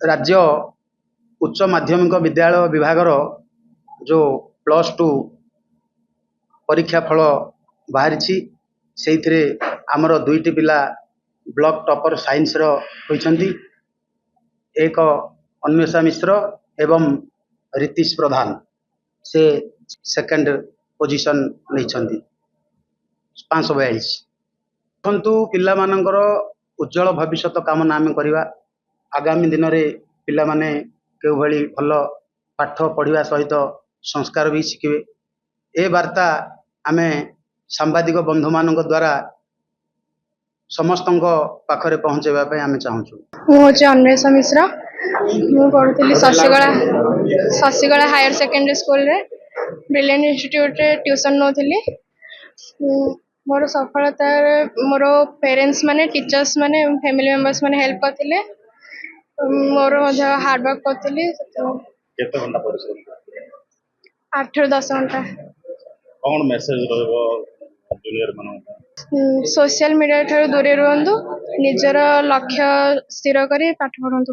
राज्य उच्च माध्यमिक विद्यालय विभागर जो +2 परीक्षा फल बाहरी से आमर दुईटी पिला ब्लॉक टॉपर साइंस होती एक अन्वेषा मिश्र एवं रितीश प्रधान से सेकंड पोजीशन नहीं 542 देखु पिला मानकर उज्जवल भविष्य कामना आम करवा आगामी दिन में पिला माने के भली भल पाठ पढ़ा सहित संस्कार भी शिखे ए वार्ता आमे सांबादिक बंधु मान द्वारा समस्त पाखरे पहुँचेवाई आम चाहूँ। मुझे अन्वेषा मिश्र मु पढ़ुली शशिकला हायर सेकेंडरी स्कूल रे ब्रिलियंट इंस्टीट्यूट रे ट्यूशन नौली। मोर सफलता मोर पेरेंट्स माने टीचर्स माने फैमिली मेंबर्स माने हेल्प करथिले। मोर हार्ड वर्क करथिली। केते घंटा परिश्रम 8 ରୁ 10 घंटा। कौन मेसेज रहबो जूनियर मानन सोशल मीडिया ठाରୁ दूरे रुहंतु निजर लक्ष्य स्थिर करी पाठ पढ़ंतु।